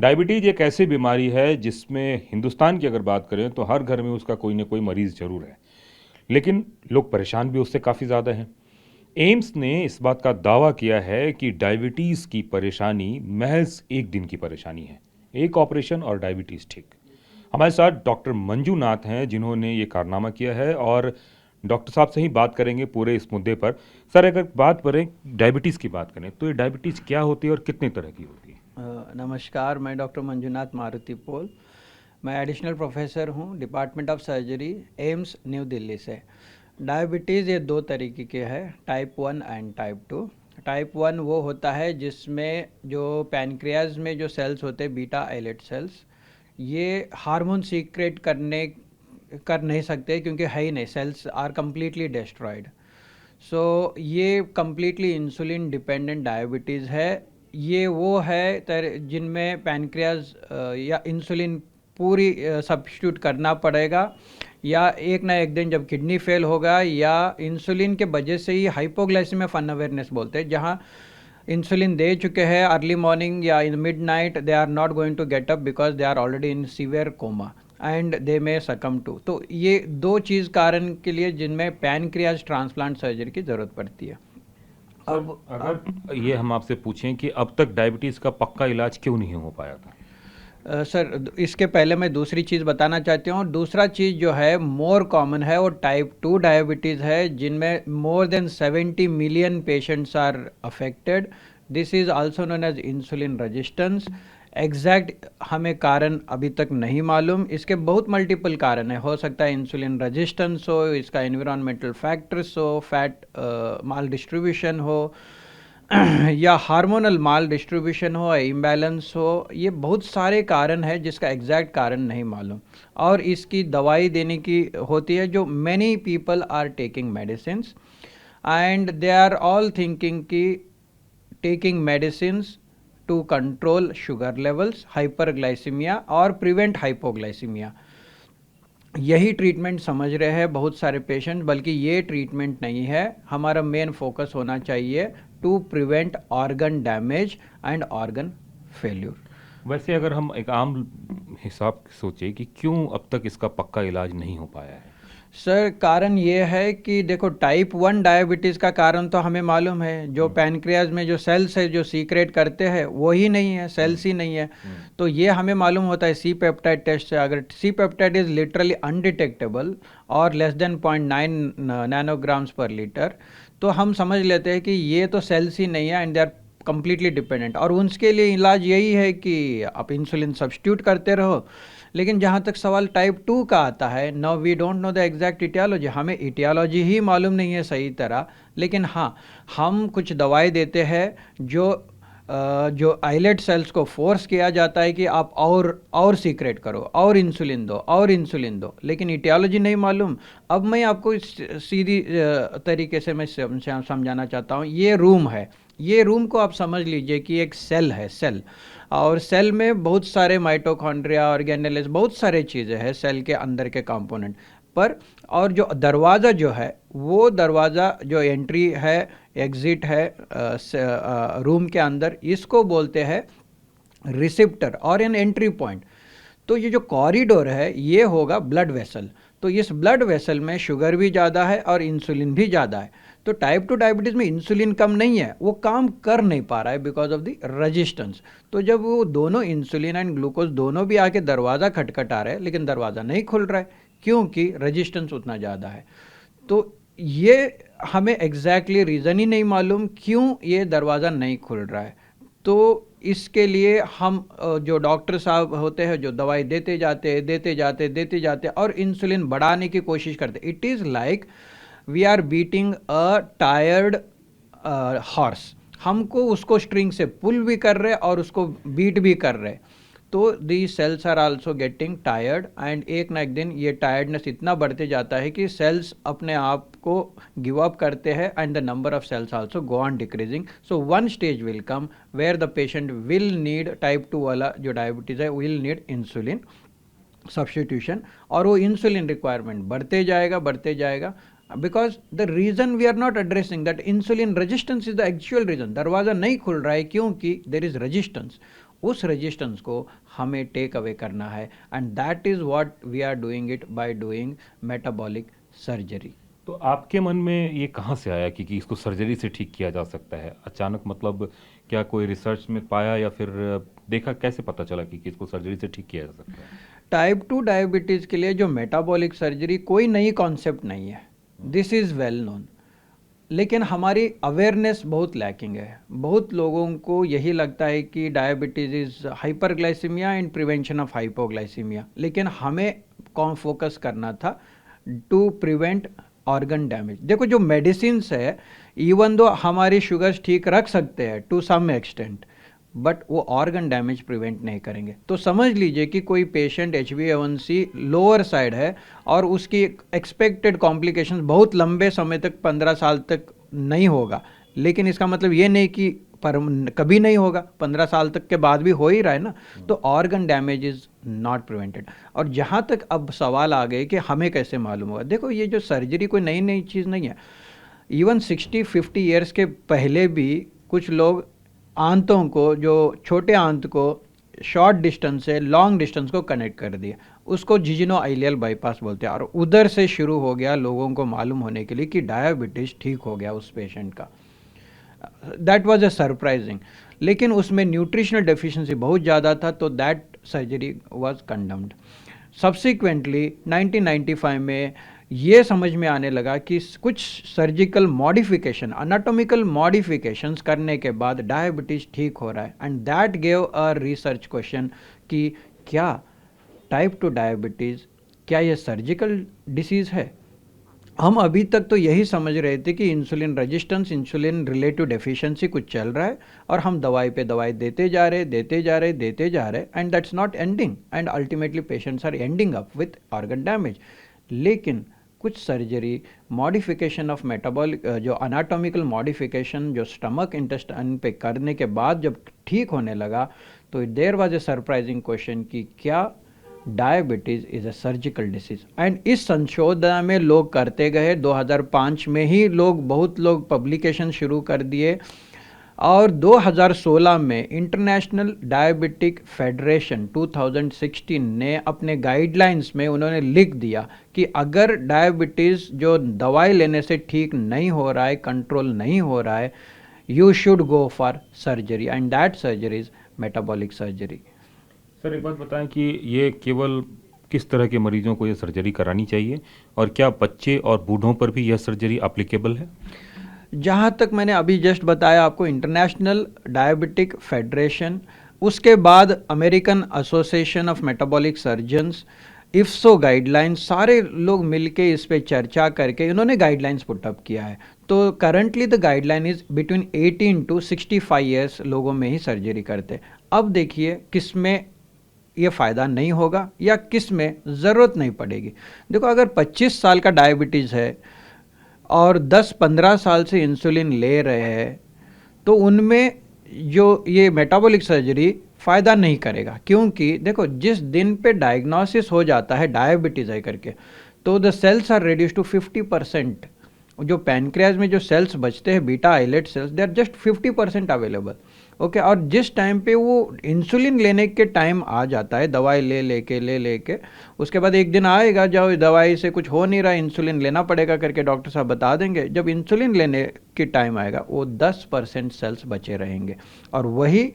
Diabetes एक ऐसी बीमारी है जिसमें हिंदुस्तान की अगर बात करें तो हर घर में उसका कोई ना कोई मरीज़ ज़रूर है। लेकिन लोग परेशान भी उससे काफ़ी ज़्यादा हैं। एम्स ने इस बात का दावा किया है कि डायबिटीज़ की परेशानी महज़ एक दिन की परेशानी है। एक ऑपरेशन और डायबिटीज़ ठीक। हमारे साथ डॉक्टर मंजूनाथ हैं जिन्होंने ये कारनामा किया है और डॉक्टर साहब से ही बात करेंगे पूरे इस मुद्दे पर। सर, अगर बात करें डायबिटीज़ की बात करें तो ये डायबिटीज़ क्या होती है और कितने तरह की होती है? नमस्कार, मैं डॉक्टर मंजूनाथ मारुति पोल। मैं एडिशनल प्रोफेसर हूँ department of surgery, AIIMS new Delhi से। डायबिटीज़ ये दो तरीके के है, टाइप 1 एंड टाइप 2। टाइप 1 वो होता है जिसमें जो पैनक्रियाज में जो सेल्स होते हैं, बीटा आइलेट सेल्स, ये हार्मोन सीक्रेट कर नहीं सकते क्योंकि है ही नहीं, सेल्स आर कम्प्लीटली डिस्ट्रॉयड। सो ये कम्प्लीटली इंसुलिन डिपेंडेंट डायबिटीज़ है। ये वो है जिनमें पैनक्रियाज या इंसुलिन पूरी सब्स्टिट्यूट करना पड़ेगा, या एक ना एक दिन जब किडनी फेल होगा या इंसुलिन के वजह से ही हाइपोग्लाइसेमिया ऑफ अनअवेयरनेस बोलते हैं, जहाँ इंसुलिन दे चुके हैं अर्ली मॉर्निंग या in midnight, they are not going to get up because they are already in severe coma and they may succumb to. तो ये दो चीज़ कारण के लिए जिनमें पैनक्रियाज ट्रांसप्लांट सर्जरी की ज़रूरत पड़ती है। सर, अगर ये हम आपसे पूछें कि अब तक डायबिटीज़ का पक्का इलाज क्यों नहीं हो पाया था? सर, इसके पहले मैं दूसरी चीज़ बताना चाहती हूँ। दूसरा चीज़ जो है मोर कॉमन है, वो टाइप 2 डायबिटीज़ है, जिनमें more than 70 million patients are affected. This is also known as insulin resistance. Exact हमें कारण अभी तक नहीं मालूम। इसके बहुत मल्टीपल कारण है। हो सकता है इंसुलिन रेजिस्टेंस हो, इसका एनवायरमेंटल फैक्टर्स हो, फैट माल डिस्ट्रीब्यूशन हो, या हार्मोनल माल डिस्ट्रीब्यूशन हो, इम्बैलेंस हो। ये बहुत सारे कारण हैं जिसका एग्जैक्ट कारण नहीं मालूम, और इसकी दवाई देने की होती है। जो many people are taking medicine and they are all thinking कि taking medicine to control sugar levels, hyperglycaemia और प्रिवेंट हाइपोग्लाइसीमिया, यही ट्रीटमेंट समझ रहे हैं बहुत सारे पेशेंट। बल्कि ये ट्रीटमेंट नहीं है। हमारा मेन फोकस होना चाहिए to prevent organ damage and organ failure. वैसे अगर हम एक आम हिसाब सोचे कि क्यों अब तक इसका पक्का इलाज नहीं हो पाया है? सर, कारण ये है कि देखो, टाइप 1 डायबिटीज़ का कारण तो हमें मालूम है। जो पैनक्रियाज में जो सेल्स है जो सीक्रेट करते हैं वो ही नहीं है, सेल्स ही नहीं है। तो ये हमें मालूम होता है सी पेप्टाइड टेस्ट से। अगर C peptide is literally undetectable और less than 0.9 nanograms per litre, तो हम समझ लेते हैं कि ये तो सेल्स ही नहीं है and they are completely dependent. और उनके लिए इलाज यही है कि आप इंसुलिन सब्स्टिट्यूट करते रहो। लेकिन जहाँ तक सवाल टाइप 2 का आता है, now we don't know the exact aetiology. हमें इटियोलॉजी ही मालूम नहीं है सही तरह। लेकिन हाँ, हम कुछ दवाई देते हैं जो आइलेट सेल्स को फोर्स किया जाता है कि आप और सीक्रेट करो, और इंसुलिन दो, और इंसुलिन दो। लेकिन इटियोलॉजी नहीं मालूम। अब मैं आपको सीधी तरीके से मैं समझाना चाहता हूँ। ये रूम है, ये रूम को आप समझ लीजिए कि एक सेल है, सेल। और सेल में बहुत सारे माइटोकॉन्ड्रिया, ऑर्गेनेल्स, बहुत सारे चीज़ें हैं सेल के अंदर के कंपोनेंट पर। और जो दरवाज़ा जो है, वो दरवाज़ा जो एंट्री है, एग्ज़िट है रूम के अंदर, इसको बोलते हैं रिसेप्टर और एन एंट्री पॉइंट। तो ये जो कॉरिडोर है ये होगा ब्लड वेसल। तो इस ब्लड वेसल में शुगर भी ज़्यादा है और इंसुलिन भी ज़्यादा है। तो टाइप 2 डायबिटीज़ में इंसुलिन कम नहीं है, वो काम कर नहीं पा रहा है बिकॉज ऑफ द रेजिस्टेंस। तो जब वो दोनों इंसुलिन एंड ग्लूकोज दोनों भी आके दरवाज़ा खटखटा रहे हैं, लेकिन दरवाज़ा नहीं खुल रहा है क्योंकि रेजिस्टेंस उतना ज़्यादा है। तो ये हमें एग्जैक्टली रीज़न ही नहीं मालूम क्यों ये दरवाज़ा नहीं खुल रहा है। तो इसके लिए हम जो डॉक्टर साहब होते हैं जो दवाई देते जाते और इंसुलिन बढ़ाने की कोशिश करते। It is like we are beating a tired horse. हमको उसको स्ट्रिंग से पुल भी कर रहे और उसको बीट भी कर रहे। तो the cells are also getting tired and एक ना एक दिन ये टायर्डनेस इतना बढ़ते जाता है कि सेल्स अपने आप को गिव अप करते हैं and the number of cells also go on decreasing. So one stage will come where the patient will need, type 2 वाला जो डायबिटीज़ है, विल नीड इंसुलिन सब्स्टिट्यूशन। और वो इंसुलिन रिक्वायरमेंट बढ़ते जाएगा because the reason we are not addressing that insulin resistance is the actual reason. दरवाज़ा नहीं खुल रहा है क्योंकि देर इज़ रेजिस्टेंस। उस रेजिस्टेंस को हमें टेक अवे करना है, and that is what we are doing it by doing metabolic surgery. तो आपके मन में ये कहाँ से आया कि इसको सर्जरी से ठीक किया जा सकता है अचानक? मतलब क्या कोई रिसर्च में पाया या फिर देखा, कैसे पता चला कि इसको सर्जरी से ठीक किया जा सकता है? टाइप 2 डायबिटीज़ के लिए जो मेटाबॉलिक सर्जरी कोई नई कॉन्सेप्ट नहीं है, दिस इज़ वेल नोन, लेकिन हमारी अवेयरनेस बहुत लैकिंग है। बहुत लोगों को यही लगता है कि diabetes is hyperglycaemia and prevention of hypoglycaemia, लेकिन हमें कौन फोकस करना था टू प्रिवेंट ऑर्गन डैमेज। देखो जो मेडिसिन्स है, इवन दो हमारी शुगर्स ठीक रख सकते हैं टू सम एक्सटेंट, बट वो ऑर्गन डैमेज प्रिवेंट नहीं करेंगे। तो समझ लीजिए कि कोई पेशेंट HbA1c लोअर साइड है और उसकी एक्सपेक्टेड कॉम्प्लिकेशंस बहुत लंबे समय तक 15 साल तक नहीं होगा, लेकिन इसका मतलब ये नहीं कि पर कभी नहीं होगा, 15 साल तक के बाद भी हो ही रहा है ना। तो organ damage is not prevented. और जहाँ तक अब सवाल आ गए कि हमें कैसे मालूम होगा, देखो ये जो सर्जरी कोई नई नई चीज़ नहीं है। इवन 60-50 ईयर्स के पहले भी कुछ लोग आंतों को, जो छोटे आंत को शॉर्ट डिस्टेंस से लॉन्ग डिस्टेंस को कनेक्ट कर दिया, उसको जिजिनो-आइलियल बाईपास बोलते हैं। और उधर से शुरू हो गया लोगों को मालूम होने के लिए कि डायबिटीज़ ठीक हो गया उस पेशेंट का। दैट वाज अ सरप्राइजिंग, लेकिन उसमें न्यूट्रिशनल डेफिशिएंसी बहुत ज़्यादा था, तो दैट सर्जरी वाज कंडम्ड। सब्सिक्वेंटली 1995 में ये समझ में आने लगा कि कुछ सर्जिकल मॉडिफिकेशन, अनाटॉमिकल मॉडिफिकेशंस करने के बाद डायबिटीज़ ठीक हो रहा है, and that gave a research question कि क्या टाइप 2 डायबिटीज़, क्या ये सर्जिकल डिसीज़ है? हम अभी तक तो यही समझ रहे थे कि insulin resistance, insulin relative deficiency कुछ चल रहा है और हम दवाई पे दवाई देते जा रहे, and that's not ending, and ultimately patients are ending up with organ damage. लेकिन कुछ सर्जरी, मॉडिफिकेशन ऑफ मेटाबॉलिक, जो अनाटॉमिकल मॉडिफिकेशन जो स्टमक इंटेस्टाइन पे करने के बाद जब ठीक होने लगा, तो there was a surprising question कि क्या diabetes is a surgical disease. And इस संशोधन में लोग करते गए, 2005 में ही बहुत लोग पब्लिकेशन शुरू कर दिए, और 2016 में इंटरनेशनल डायबिटिक फेडरेशन 2016 ने अपने गाइडलाइंस में उन्होंने लिख दिया कि अगर डायबिटीज़ जो दवाई लेने से ठीक नहीं हो रहा है, कंट्रोल नहीं हो रहा है, you should go for surgery, and that surgery is metabolic surgery. Sir एक बात बताएं कि ये केवल किस तरह के मरीजों को ये सर्जरी करानी चाहिए, और क्या बच्चे और बूढ़ों पर भी यह सर्जरी एप्लीकेबल है? जहाँ तक मैंने अभी जस्ट बताया आपको, इंटरनेशनल डायबिटिक फेडरेशन, उसके बाद American association of metabolic surgeons, IFSO guidelines, सारे लोग मिलके इस पे चर्चा करके इन्होंने गाइडलाइंस पुटअप किया है। तो currently the guideline is between 18 to 65 years लोगों में ही सर्जरी करते। अब देखिए किस में ये फ़ायदा नहीं होगा या किस में ज़रूरत नहीं पड़ेगी। देखो अगर 25 साल का डायबिटीज़ है और 10-15 साल से इंसुलिन ले रहे हैं, तो उनमें जो ये मेटाबॉलिक सर्जरी फ़ायदा नहीं करेगा, क्योंकि देखो जिस दिन पे डायग्नोसिस हो जाता है डायबिटीज़ है करके, तो the cells are reduce to 50%। जो पैनक्रियाज में जो सेल्स बचते हैं, beta islet cells, they are just 50% available. Okay, और जिस टाइम पे वो इंसुलिन लेने के टाइम आ जाता है, दवाई ले लेके उसके बाद एक दिन आएगा जब दवाई से कुछ हो नहीं रहा, इंसुलिन लेना पड़ेगा करके डॉक्टर साहब बता देंगे। जब इंसुलिन लेने के टाइम आएगा, वो 10% सेल्स बचे रहेंगे, और वही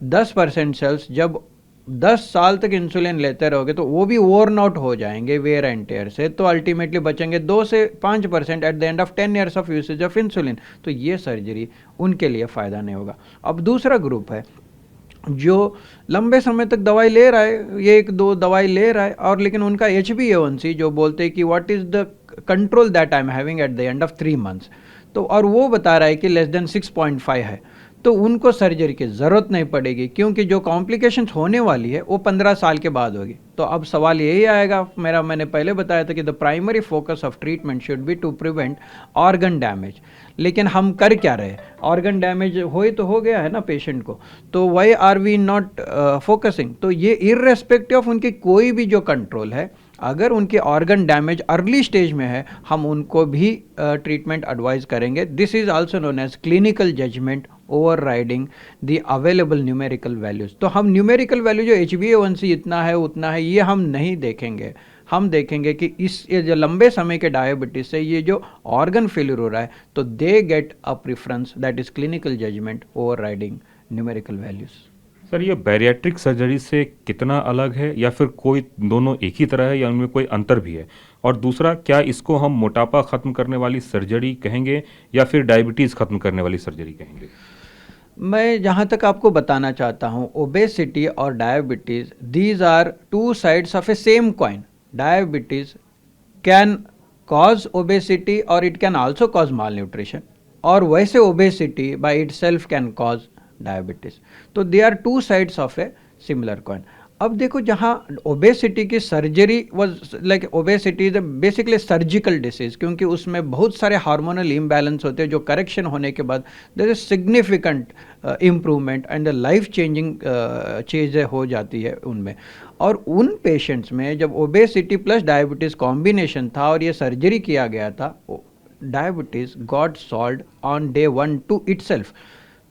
10% सेल्स जब 10 साल तक इंसुलिन लेते रहोगे तो वो भी ओवर आउट हो जाएंगे वेयर एंड टेयर से, तो अल्टीमेटली बचेंगे 2 से 5% at the end of 10 years of usage of insulin. तो ये सर्जरी उनके लिए फ़ायदा नहीं होगा। अब दूसरा ग्रुप है जो लंबे समय तक दवाई ले रहा है, ये 1-2 दवाई ले रहा है, और लेकिन उनका HbA1c जो बोलते हैं कि what is the control that I am having at the end of 3 months, तो और वो बता रहा है कि लेस देन 6.5 है, तो उनको सर्जरी की ज़रूरत नहीं पड़ेगी, क्योंकि जो कॉम्प्लिकेशंस होने वाली है वो 15 साल के बाद होगी। तो अब सवाल यही आएगा, मैंने पहले बताया था कि the primary focus of treatment should be to prevent organ damage. लेकिन हम कर क्या रहे? ऑर्गन डैमेज तो हो गया है ना पेशेंट को, तो why are we not focusing? तो ये इर्रेस्पेक्टिव ऑफ उनकी कोई भी जो कंट्रोल है, अगर उनके ऑर्गन डैमेज अर्ली स्टेज में है, हम उनको भी ट्रीटमेंट एडवाइस करेंगे। This is also known as clinical judgement overriding the available numerical values. तो हम न्यूमेरिकल वैल्यू जो HbA1c इतना है उतना है ये हम नहीं देखेंगे, हम देखेंगे कि इस ये जो लंबे समय के डायबिटीज से ये जो ऑर्गन फेलियर हो रहा है तो they get a preference that is clinical judgement overriding numerical values. Sir ये बैरिएट्रिक सर्जरी से कितना अलग है, या फिर कोई दोनों एक ही तरह है, या उनमें कोई अंतर भी है? और दूसरा, क्या इसको हम मोटापा खत्म करने वाली सर्जरी कहेंगे या फिर डायबिटीज़ खत्म करने वाली सर्जरी कहेंगे? मैं जहाँ तक आपको बताना चाहता हूँ, ओबेसिटी और diabetes these are two sides of a same coin. Diabetes can cause obesity और it can also cause malnutrition, और वैसे obesity by itself can cause diabetes. तो they are two sides of a similar coin. अब देखो, जहाँ obesity की surgery was like, obesity is basically surgical disease, क्योंकि उसमें बहुत सारे हार्मोनल इम्बैलेंस होते हैं जो करेक्शन होने के बाद there is significant improvement and life changing चीज़ें हो जाती है उनमें। और उन पेशेंट्स में जब ओबेसिटी प्लस डायबिटीज़ कॉम्बिनेशन था और ये सर्जरी किया गया था, diabetes got solved on day 1 to itself.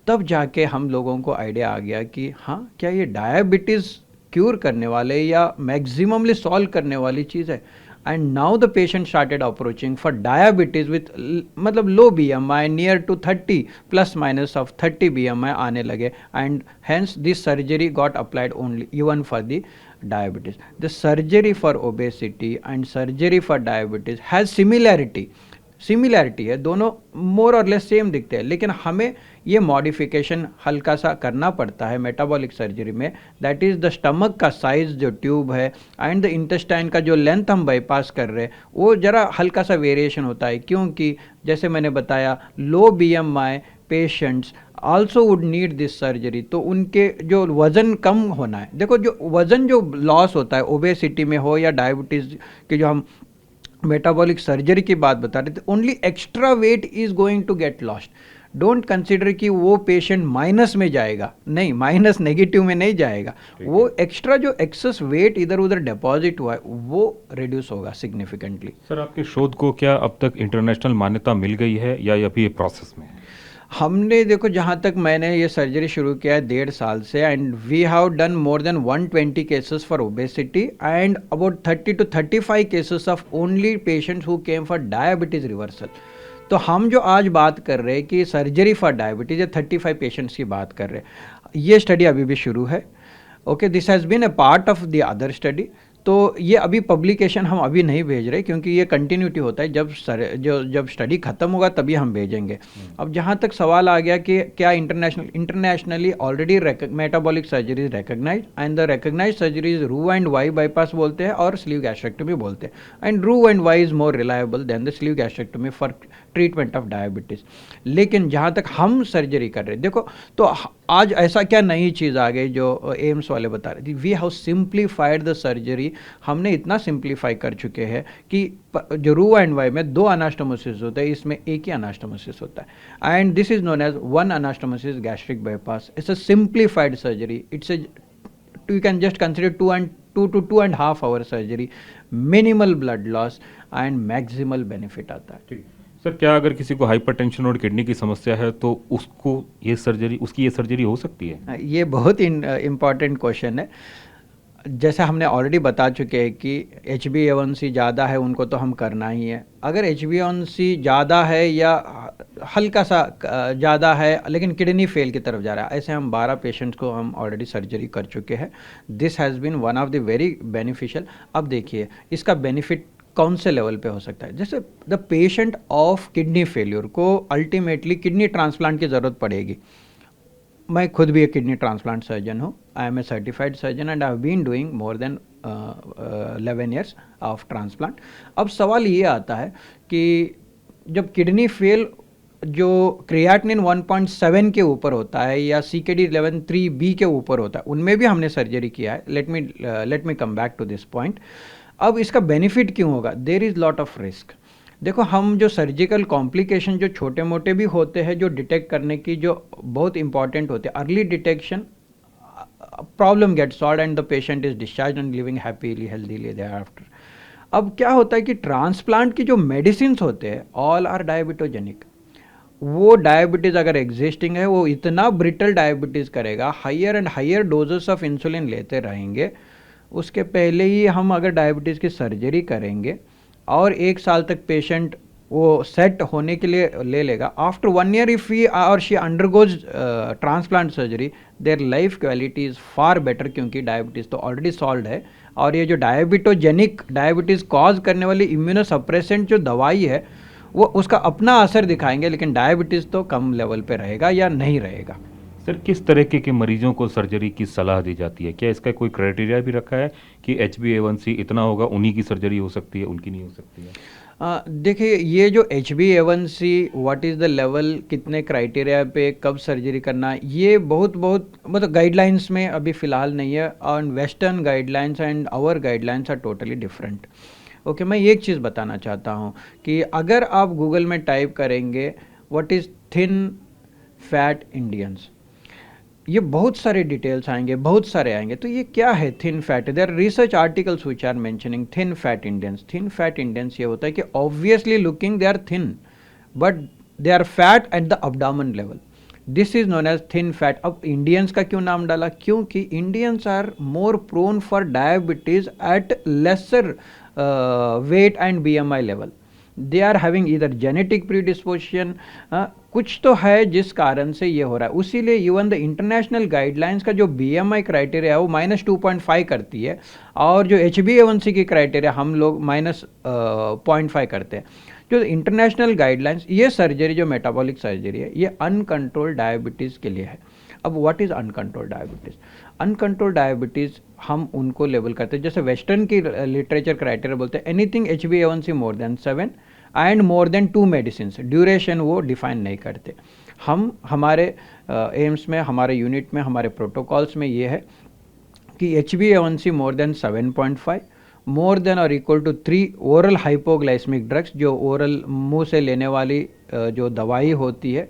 तब जाके हम लोगों को आइडिया आ गया कि हाँ, क्या ये डायबिटीज़ क्यूर करने वाले या मैक्सिममली सॉल्व करने वाली चीज़ है। And now the patient started approaching for diabetes with मतलब low BMI near to 30 plus minus of 30 BMI आने लगे, and hence this surgery got applied only even for the diabetes. The surgery for obesity and surgery for diabetes has similarity है, दोनों मोर और less same दिखते हैं, लेकिन हमें ये मॉडिफिकेशन हल्का सा करना पड़ता है मेटाबॉलिक सर्जरी में। दैट इज़ द स्टमक का साइज़ जो ट्यूब है एंड द इंटेस्टाइन का जो लेंथ हम बाईपास कर रहे हैं वो ज़रा हल्का सा वेरिएशन होता है, क्योंकि जैसे मैंने बताया लो BMI patients also would need this surgery. तो उनके जो वज़न कम होना है, देखो जो वज़न जो लॉस होता है ओबेसिटी में हो या डायबिटीज़ के, जो हम मेटाबॉलिक सर्जरी की बात बता रहे थे, only extra weight is going to get lost. Don't consider कि वो पेशेंट माइनस में जाएगा, नहीं, माइनस नेगेटिव में नहीं जाएगा, वो एक्स्ट्रा जो एक्सेस वेट इधर उधर डिपॉजिट हुआ है वो रिड्यूस होगा सिग्निफिकेंटली। सर आपके शोध को क्या अब तक इंटरनेशनल मान्यता मिल गई है या अभी ये प्रोसेस में है? हमने देखो, जहाँ तक मैंने ये सर्जरी शुरू किया है 1.5 साल से, and we have done more than 120 cases for obesity and about 30 to 35 cases of only patients who came for diabetes reversal. तो हम जो आज बात कर रहे हैं कि सर्जरी फॉर डायबिटीज़, 35 पेशेंट्स की बात कर रहे हैं, ये स्टडी अभी भी शुरू है। Okay, this has been a part of the other study. तो ये अभी पब्लिकेशन हम अभी नहीं भेज रहे, क्योंकि ये कंटिन्यूटी होता है, जब स्टडी खत्म होगा तभी हम भेजेंगे। अब जहाँ तक सवाल आ गया कि क्या internationally already metabolic surgery is recognize, and the recognize surgeries रू एंड वाई बाईपास बोलते हैं और स्लीव गैस्ट्रेक्टोमी बोलते हैं, एंड रू and Y is more reliable than the sleeve gastrectomy for treatment of diabetes. लेकिन जहाँ तक हम सर्जरी कर रहे हैं, देखो तो आज ऐसा क्या नई चीज़ आ गई जो एम्स वाले बता रहे थे, we have simplified the surgery. हमने इतना सिंप्लीफाई कर चुके हैं कि जो रू एंड वाई में 2 अनास्टोमोसिस होते हैं, इसमें एक ही अनास्टोमोसिस होता है, and this is known as 1 anastomosis gastric bypass. It's a simplified surgery, it's you can just consider 2 to 2.5 hour surgery, minimal blood loss and maximal benefit आता है। ठीक सर, क्या अगर किसी को हाइपरटेंशन और किडनी की समस्या है तो उसकी ये सर्जरी हो सकती है? ये बहुत इम्पॉर्टेंट क्वेश्चन है। जैसा हमने ऑलरेडी बता चुके हैं कि HbA1c ज़्यादा है उनको तो हम करना ही है। अगर HbA1c ज़्यादा है या हल्का सा ज़्यादा है लेकिन किडनी फेल की तरफ जा रहा है, ऐसे हम 12 पेशेंट्स को हम ऑलरेडी सर्जरी कर चुके हैं। This has been one of the very beneficial. अब देखिए इसका बेनिफिट कौन से लेवल पे हो सकता है। जैसे the patient of kidney failure को अल्टीमेटली किडनी ट्रांसप्लांट की ज़रूरत पड़ेगी। मैं खुद भी एक किडनी ट्रांसप्लांट सर्जन हूँ, I am a certified surgeon and I have been doing more than 11 years of transplant. अब सवाल ये आता है कि जब किडनी फेल जो क्रिएटिनिन 1.7 के ऊपर होता है या CKD 11.3B के ऊपर होता है, उनमें भी हमने सर्जरी किया है। Let me come back to this point. अब इसका बेनिफिट क्यों होगा? There is lot of risk. देखो, हम जो सर्जिकल कॉम्प्लिकेशन जो छोटे मोटे भी होते हैं जो डिटेक्ट करने की जो बहुत इंपॉर्टेंट होते हैं, early detection, problem get solve and the patient is discharge and living happily healthily thereafter. अब क्या होता है कि ट्रांसप्लांट की जो मेडिसिन होते हैं ऑल आर डायबिटोजेनिक। वो डायबिटीज़ अगर एग्जिस्टिंग है वो इतना ब्रिटल डायबिटीज़ करेगा, higher and higher doses of insulin लेते रहेंगे। उसके पहले ही हम अगर डायबिटीज़ की सर्जरी करेंगे और 1 साल तक पेशेंट वो सेट होने के लिए ले लेगा, आफ्टर 1 year इफ़ ही और she undergoes transplant surgery, their life quality is far better, क्योंकि डायबिटीज़ तो ऑलरेडी सॉल्व है। और ये जो डायबिटोजेनिक डायबिटीज़ कॉज करने वाली इम्यूनोसप्रेसेंट जो दवाई है वो उसका अपना असर दिखाएंगे, लेकिन डायबिटीज़ तो कम लेवल पे रहेगा या नहीं रहेगा। सर, किस तरीके के मरीजों को सर्जरी की सलाह दी जाती है? क्या इसका कोई क्राइटेरिया भी रखा है कि HbA1c इतना होगा उन्हीं की सर्जरी हो सकती है, उनकी नहीं हो सकती है? देखिए, ये जो HbA1c what is the level, कितने क्राइटेरिया पे कब सर्जरी करना, ये बहुत बहुत मतलब गाइडलाइंस में अभी फ़िलहाल नहीं है, और western guidelines and our guidelines are totally different. Okay, मैं एक चीज़ बताना चाहता हूँ कि अगर आप गूगल में टाइप करेंगे what is thin fat Indians, ये बहुत सारे डिटेल्स आएंगे, बहुत सारे आएंगे। तो ये क्या है thin fat? There research articles which are mentioning thin fat Indians. Thin fat Indians ये होता है कि obviously looking they are thin, but they are fat at the abdomen level. This is known as thin fat. अब Indians का क्यों नाम डाला? क्योंकि Indians are more prone for diabetes at lesser weight and BMI level. They are having इधर genetic predisposition, कुछ तो है जिस कारण से ये हो रहा है। उसीलिए इवन द इंटरनेशनल गाइडलाइंस का जो BMI क्राइटेरिया है वो -2.5 करती है, और जो HbA1c की क्राइटेरिया हम लोग -0.5 करते हैं। जो इंटरनेशनल गाइडलाइंस, ये सर्जरी जो मेटाबॉलिक सर्जरी है ये अनकंट्रोल्ड डायबिटीज़ के लिए है। अब what is uncontrolled diabetes? Uncontrolled diabetes हम उनको लेबल करते हैं, जैसे वेस्टर्न की लिटरेचर क्राइटेरिया बोलते हैं anything HbA1c more then 7 and more than 2 medicine. Duration वो डिफाइन नहीं करते। हम हमारे एम्स में, हमारे यूनिट में, हमारे प्रोटोकॉल्स में ये है कि HbA1c more than 7.5, more than और equal to 3 oral hypoglycaemic drugs, जो ओरल मुंह से लेने वाली जो दवाई होती है,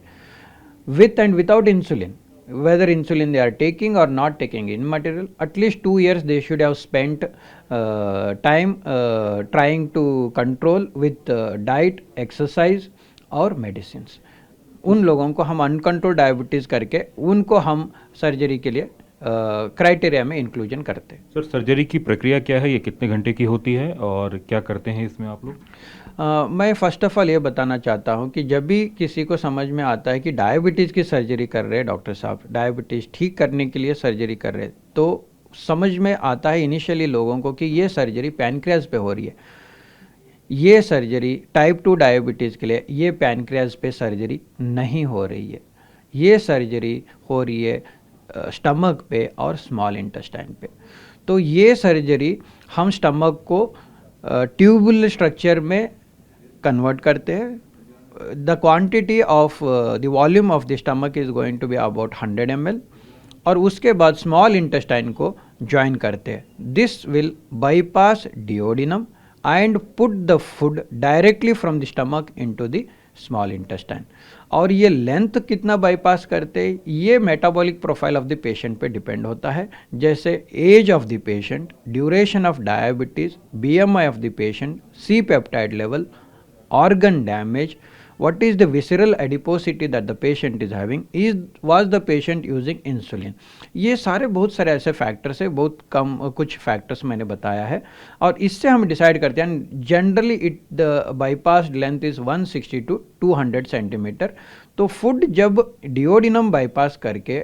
with and without insulin, whether insulin they are taking or not taking in material, at least 2 years they should have spent time trying to control with diet, exercise और medicines। उन लोगों को हम अनकंट्रोल डायबिटीज़ करके उनको हम surgery के लिए क्राइटेरिया में इंक्लूजन करते हैं। सर, सर्जरी की प्रक्रिया क्या है? ये कितने घंटे की होती है और क्या करते हैं इसमें आप लोग? मैं फ़र्स्ट ऑफ़ ऑल ये बताना चाहता हूँ कि जब भी किसी को समझ में आता है कि डायबिटीज़ की सर्जरी कर रहे हैं डॉक्टर साहब, डायबिटीज़ ठीक करने के लिए सर्जरी कर रहे हैं, तो समझ में आता है इनिशियली लोगों को कि ये सर्जरी पैनक्रियाज पे हो रही है। ये सर्जरी टाइप 2 डायबिटीज़ के लिए ये पैनक्रियाज पे सर्जरी नहीं हो रही है, ये सर्जरी हो रही है स्टमक पे और स्मॉल इंटेस्टाइन पे। तो ये सर्जरी हम स्टमक को ट्यूबुलर स्ट्रक्चर में कन्वर्ट करते हैं। The quantity of the volume of the stomach is going to be about 100 ml, और उसके बाद स्मॉल इंटेस्टाइन को ज्वाइन करते हैं। This will bypass duodenum and put the food directly from the stomach into the small intestine. और ये length कितना bypass करते हैं, ये metabolic profile of the patient पे डिपेंड होता है, जैसे age of the patient, duration of diabetes, BMI of the patient, C peptide level, organ damage, what is the visceral adiposity that the patient is having, was the patient using insulin। ये सारे बहुत सारे ऐसे factors है, बहुत कम कुछ factors मैंने बताया है, और इससे हम डिसाइड करते हैं। Generally it the bypass length is 160 to 200 centimetre. तो फूड जब डिओडिनम बाईपास करके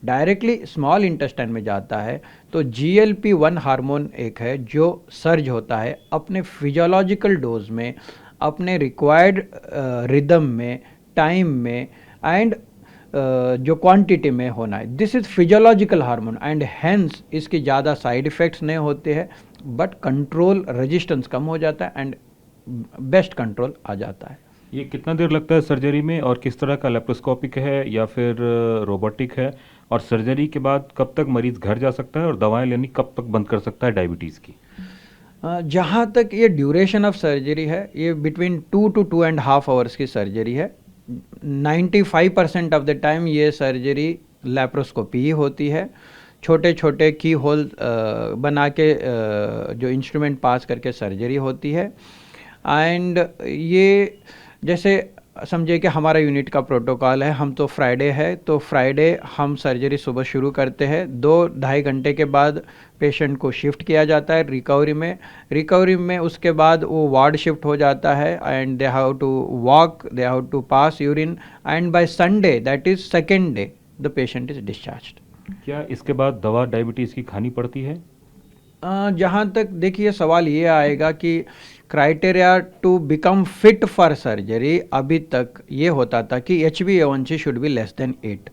डायरेक्टली स्मॉल इंटेस्टाइन में जाता है, तो GLP-1 हार्मोन एक है जो सर्ज होता है अपने फिजियोलॉजिकल डोज में, अपने रिक्वायर्ड रिदम में, टाइम में, एंड जो क्वांटिटी में होना है। This is physiological hormone and hence इसकी ज़्यादा साइड इफ़ेक्ट्स नहीं होते हैं, बट कंट्रोल रेजिस्टेंस कम हो जाता है एंड बेस्ट कंट्रोल आ जाता है। ये कितना देर लगता है सर्जरी में, और किस तरह का लेप्रोस्कोपिक है या फिर रोबोटिक है, और सर्जरी के बाद कब तक मरीज़ घर जा सकता है और दवाएं लेनी कब तक बंद कर सकता है डायबिटीज़ की? जहाँ तक ये ड्यूरेशन ऑफ सर्जरी है, ये बिटवीन 2 to 2.5 आवर्स की सर्जरी है। 95% ऑफ द टाइम ये सर्जरी लेप्रोस्कोपी ही होती है। छोटे छोटे की होल बना के जो इंस्ट्रूमेंट पास करके सर्जरी होती है। एंड ये जैसे समझे कि हमारा यूनिट का प्रोटोकॉल है, हम तो फ्राइडे है तो फ्राइडे हम सर्जरी सुबह शुरू करते हैं, 2-2.5 घंटे के बाद पेशेंट को शिफ्ट किया जाता है रिकवरी में उसके बाद वो वार्ड शिफ्ट हो जाता है and they have to walk, they have to pass urine and by Sunday that is second day the patient is discharged. क्या इसके बाद दवा डायबिटीज़ की खानी पड़ती है? जहाँ तक देखिए सवाल ये आएगा कि criteria to become fit for surgery अभी तक ये होता था कि HbA1c should be less than 8,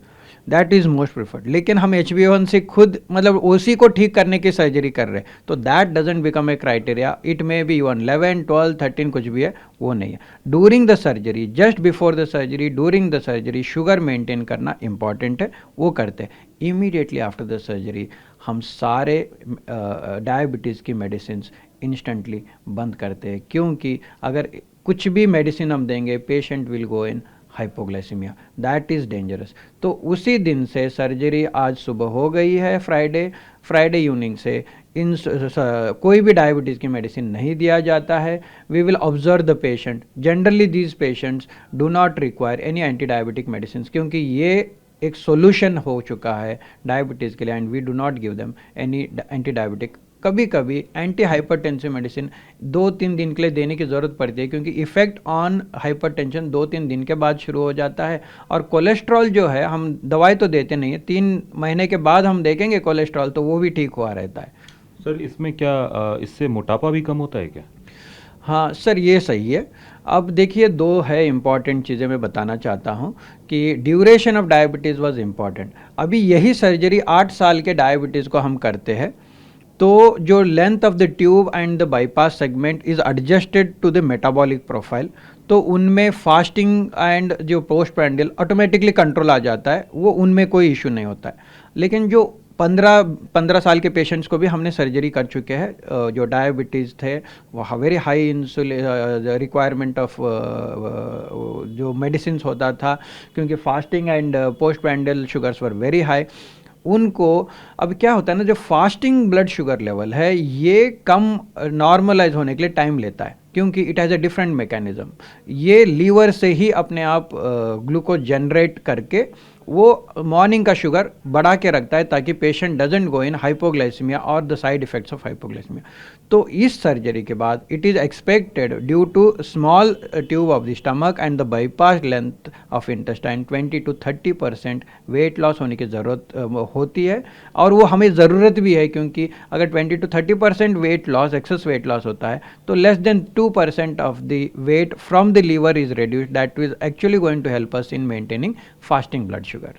that is most preferred. लेकिन हम HbA1c खुद मतलब उसी को ठीक करने की सर्जरी कर रहे हैं, तो that doesn't become a criteria. It may be 11, 12, 13 कुछ भी है, वो नहीं है। During the surgery, just before the surgery, during the surgery sugar maintain करना इंपॉर्टेंट है, वो करते हैं। इमीडिएटली आफ्टर द सर्जरी हम सारे डायबिटीज़ की मेडिसिन इंस्टेंटली बंद करते हैं, क्योंकि अगर कुछ भी मेडिसिन हम देंगे patient will go in hypoglycaemia, that is dangerous. तो उसी दिन से सर्जरी आज सुबह हो गई है, फ्राइडे इवनिंग से कोई भी डायबिटीज़ की मेडिसिन नहीं दिया जाता है। We will observe the patient, generally these patients do not require any anti diabetic medicine, क्योंकि ये एक सॉल्यूशन हो चुका है डायबिटीज़ के लिए and we do not give them any anti diabetic. कभी कभी एंटी हाइपरटेंसिव मेडिसिन 2-3 दिन के लिए देने की ज़रूरत पड़ती है, क्योंकि इफ़ेक्ट ऑन हाइपरटेंशन 2-3 दिन के बाद शुरू हो जाता है। और कोलेस्ट्रॉल जो है, हम दवाई तो देते नहीं है, 3 महीने के बाद हम देखेंगे कोलेस्ट्रॉल तो वो भी ठीक हुआ रहता है। सर इसमें क्या इससे मोटापा भी कम होता है क्या? हाँ सर, ये सही है। अब देखिए, 2 है इम्पॉर्टेंट चीज़ें मैं बताना चाहता हूँ कि duration of diabetes was important. अभी यही सर्जरी 8 साल के डायबिटीज़ को हम करते हैं, तो जो length of the tube and the bypass segment is adjusted to the metabolic profile, तो उनमें फास्टिंग एंड जो पोस्ट पैंडियल ऑटोमेटिकली कंट्रोल आ जाता है, वो उनमें कोई इशू नहीं होता है। लेकिन जो 15 साल के पेशेंट्स को भी हमने सर्जरी कर चुके हैं, जो डायबिटीज़ थे, वो very high insulin requirement of जो मेडिसिन होता था, क्योंकि fasting and post prandial sugars were very high. उनको अब क्या होता है ना, जो फास्टिंग ब्लड शुगर लेवल है ये कम नॉर्मलाइज होने के लिए टाइम लेता है, क्योंकि it has a different mechanism. ये लीवर से ही अपने आप ग्लूकोज जनरेट करके वो मॉर्निंग का शुगर बढ़ा के रखता है, ताकि patient doesn't go in hypoglycaemia और the side effects of hypoglycaemia. तो इस सर्जरी के बाद it is expected due to small tube of the stomach and the bypass length of intestine 20-30% weight loss होने की ज़रूरत होती है, और वो हमें ज़रूरत भी है, क्योंकि अगर 20-30% weight loss, excess weight loss होता है, तो less than 2% of the weight from the liver is reduced, that is actually going to help us in maintaining fasting blood sugar।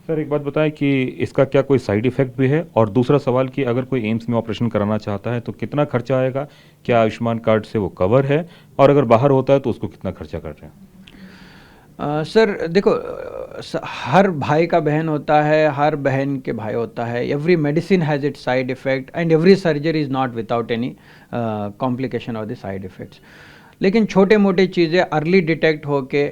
Sir एक बात बताएं कि इसका क्या कोई साइड इफ़ेक्ट भी है? और दूसरा सवाल कि अगर कोई एम्स में ऑपरेशन कराना चाहता है तो कितना खर्चा आएगा? क्या आयुष्मान कार्ड से वो कवर है? और अगर बाहर होता है तो उसको कितना खर्चा कर रहे हैं? सर देखो, हर भाई का बहन होता है, हर बहन के भाई होता है। Every medicine has its side effect and every surgery is not without any complication और द साइड इफ़ेक्ट्स। लेकिन छोटे मोटे चीज़ें अर्ली डिटेक्ट होके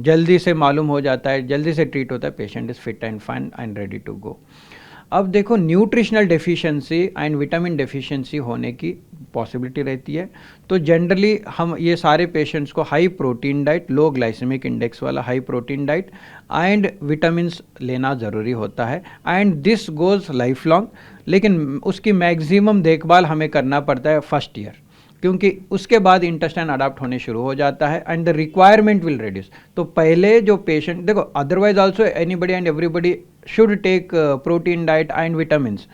जल्दी से मालूम हो जाता है, जल्दी से ट्रीट होता है, patient is fit and fine and ready to go. अब देखो, nutritional deficiency and vitamin deficiency होने की पॉसिबिलिटी रहती है, तो जनरली हम ये सारे पेशेंट्स को हाई प्रोटीन डाइट, लो ग्लाइसेमिक इंडेक्स वाला high protein diet and vitamins लेना ज़रूरी होता है, and this goes life long. लेकिन उसकी मैक्सिमम देखभाल हमें करना पड़ता है फर्स्ट ईयर, क्योंकि उसके बाद इंटेस्टाइन अडाप्ट होने शुरू हो जाता है and the requirement will reduce. तो पहले जो पेशेंट, देखो otherwise also anybody and everybody should take protein diet and vitamins,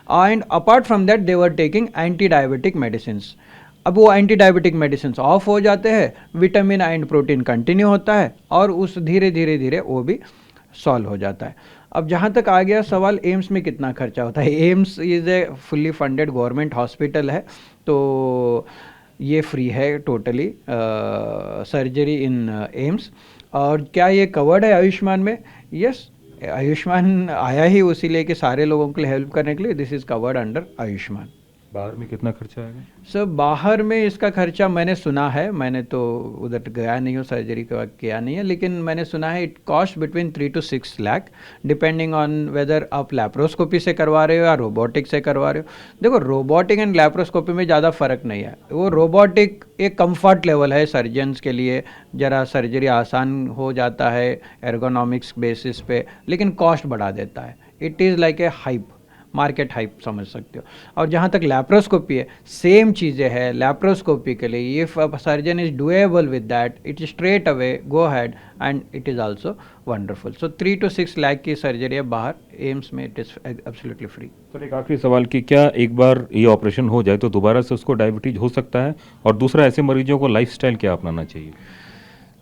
and apart from that they were taking anti diabetic medicine. अब वो एंटी डायबिटिक मेडिसिन ऑफ हो जाते हैं, vitamin and protein continue होता है, और उस धीरे धीरे वो भी सॉल्व हो जाता है। अब जहाँ तक आ गया सवाल एम्स में कितना खर्चा होता है, AIIMS is a fully funded government hospital है, तो ये फ्री है टोटली सर्जरी इन एम्स। और क्या ये कवर्ड है आयुष्मान में? यस, आयुष्मान आया ही उसी लिए कि सारे लोगों के लिए हेल्प करने के लिए, this is covered under Ayushman. बाहर में कितना खर्चा आएगा? सर बाहर में इसका खर्चा मैंने सुना है, मैंने तो उधर गया नहीं हूँ, सर्जरी का किया नहीं है, लेकिन मैंने सुना है it cost between 3 to 6 lakh, depending on whether आप लैप्रोस्कोपी से करवा रहे हो या रोबोटिक से करवा रहे हो। देखो रोबोटिक एंड लैप्रोस्कोपी में ज़्यादा फ़र्क नहीं है, वो रोबोटिक एक कंफर्ट लेवल है सर्जन्स के लिए, ज़रा सर्जरी आसान हो जाता है एर्गोनॉमिक्स बेसिस पे, लेकिन कॉस्ट बढ़ा देता है। It is like a hype, market hype समझ सकते हो। और जहाँ तक लैप्रोस्कोपी है, सेम चीज़ें हैं लैप्रोस्कोपी के लिए। If a surgeon is doable with that, it straight away go had and it is also wonderful. So 3 to 6 lakh की सर्जरी है बाहर, एम्स में it is absolutely free. Sir एक आखिरी सवाल कि क्या एक बार ये ऑपरेशन हो जाए तो दोबारा से उसको डायबिटीज हो सकता है, और दूसरा ऐसे मरीजों को लाइफस्टाइल क्या अपनाना चाहिए?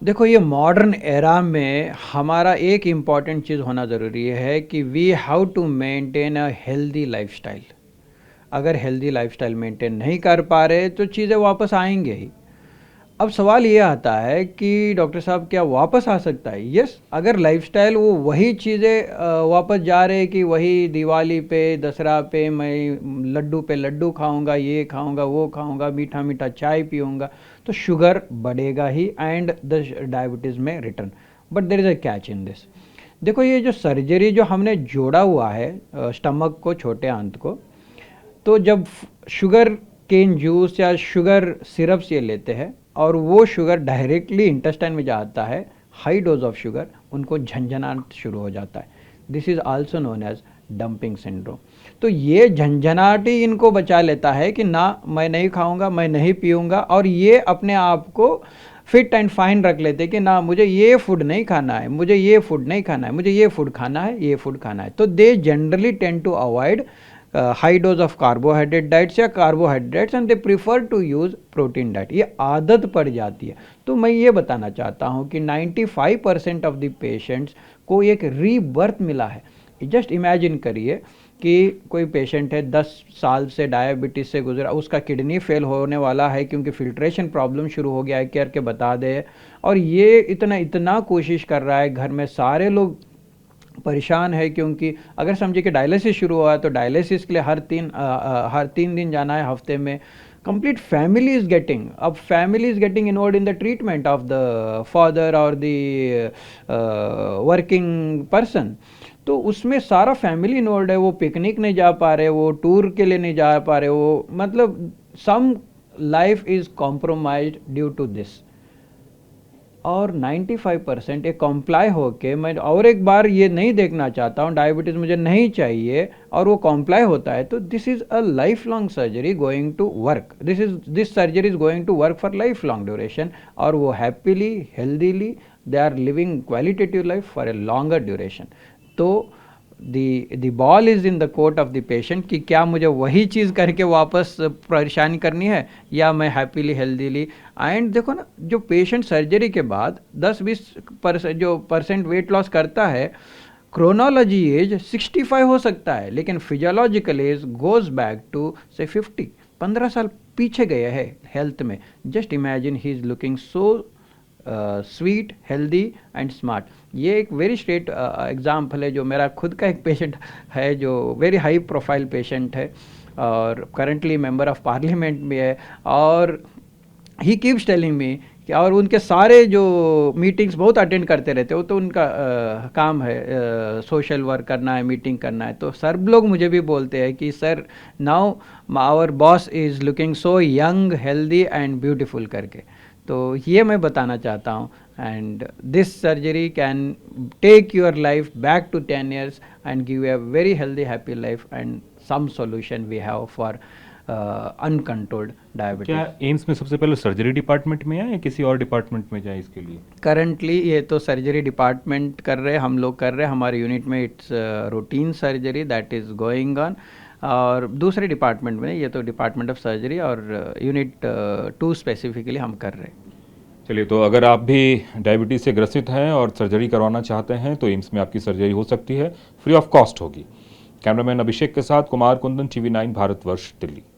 देखो ये मॉडर्न एरा में हमारा एक इम्पॉर्टेंट चीज़ होना ज़रूरी है कि we have to maintain a healthy lifestyle. अगर हेल्दी लाइफस्टाइल मेंटेन नहीं कर पा रहे तो चीज़ें वापस आएंगे ही। अब सवाल ये आता है कि डॉक्टर साहब क्या वापस आ सकता है? यस, अगर लाइफस्टाइल वो वही चीज़ें वापस जा रहे कि वही दिवाली पे दसरा पे मैं लड्डू पे लड्डू खाऊंगा, ये खाऊंगा, वो खाऊंगा, मीठा मीठा चाय पीऊंगा, तो शुगर बढ़ेगा ही एंड द डायबिटीज़ में return. But there is a catch in this. देखो ये जो सर्जरी जो हमने जोड़ा हुआ है स्टमक को, छोटे आंत को, तो जब शुगर केन जूस या शुगर सिरप्स ये लेते हैं और वो शुगर डायरेक्टली इंटेस्टाइन में जाता है, हाई डोज ऑफ शुगर, उनको झंझनाहट शुरू हो जाता है। This is also known as dumping syndrome. तो ये झंझनाहट ही इनको बचा लेता है कि ना मैं नहीं खाऊंगा, मैं नहीं पीऊंगा, और ये अपने आप को फिट एंड फाइन रख लेते कि ना मुझे ये फूड नहीं खाना है, मुझे ये फूड नहीं खाना है, मुझे ये फूड खाना है, ये फूड खाना है। तो they generally tend to avoid high dose of carbohydrate diets या carbohydrates and they prefer to use protein diet. ये आदत पड़ जाती है। तो मैं ये बताना चाहता हूँ कि 95% ऑफ द पेशेंट्स को एक रीबर्थ मिला है। जस्ट इमेजिन करिए कि कोई पेशेंट है 10 साल से डायबिटीज़ से गुजरा, उसका किडनी फेल होने वाला है क्योंकि फिल्ट्रेशन प्रॉब्लम शुरू हो गया है, केयर के बता दे, और ये इतना कोशिश कर रहा है, घर में सारे लोग परेशान है, क्योंकि अगर समझिए कि डायलिसिस शुरू हुआ है तो डायलिसिस के लिए हर 3 दिन जाना है हफ्ते में। कंप्लीट फैमिली इज गेटिंग, अब family is getting involve in the treatment of the father और द वर्किंग पर्सन। तो उसमें सारा फैमिली इन्वॉल्व है, वो पिकनिक नहीं जा पा रहे, वो टूर के लिए नहीं जा पा रहे, वो मतलब some life is compromised due to this. और 95% ये कॉम्प्लाई होके, मैं और एक बार ये नहीं देखना चाहता हूँ डायबिटीज़ मुझे नहीं चाहिए, और वो कॉम्प्लाई होता है, तो this is a life long surgery going to work. This surgery is going to work for life long duration, और वो happily healthily they are living qualitative life for a longer duration. तो the ball is in the court of the patient कि क्या मुझे वही चीज़ करके वापस परेशानी करनी है या मैं हैप्पीली हेल्दीली। एंड देखो ना, जो पेशेंट सर्जरी के बाद 10-20% जो परसेंट वेट लॉस करता है, क्रोनोलॉजी एज 65 हो सकता है, लेकिन physiological age goes back to say 50, 15 साल पीछे गए हैं हेल्थ में। Just imagine he is looking so sweet, healthy and smart. ये एक वेरी स्ट्रेट एग्जाम्पल है, जो मेरा खुद का एक पेशेंट है, जो वेरी हाई प्रोफाइल पेशेंट है और करंटली मेंबर ऑफ पार्लियामेंट में है, और ही कीप्स टेलिंग मी कि, और उनके सारे जो मीटिंग्स बहुत अटेंड करते रहते हो, तो उनका काम है सोशल वर्क करना है, मीटिंग करना है। तो सर लोग मुझे भी बोलते हैं कि sir now our boss is looking so young, healthy and beautiful करके। तो ये मैं बताना चाहता हूँ, and this surgery can take your life back to 10 years and give a very healthy happy life, and some solution we have for uncontrolled diabetes. क्या एम्स में सबसे पहले सर्जरी डिपार्टमेंट में या किसी और डिपार्टमेंट में जाए इसके लिए? करंटली ये तो सर्जरी डिपार्टमेंट कर रहे हैं, हम लोग कर रहे हैं, हमारे यूनिट में it's routine surgery that is going on. और दूसरे डिपार्टमेंट में, ये तो डिपार्टमेंट ऑफ सर्जरी और यूनिट 2 स्पेसिफिकली हम कर रहे हैं। चलिए, तो अगर आप भी डायबिटीज़ से ग्रसित हैं और सर्जरी करवाना चाहते हैं तो एम्स में आपकी सर्जरी हो सकती है, फ्री ऑफ कॉस्ट होगी। कैमरामैन अभिषेक के साथ कुमार कुंदन, TV9 भारतवर्ष, दिल्ली।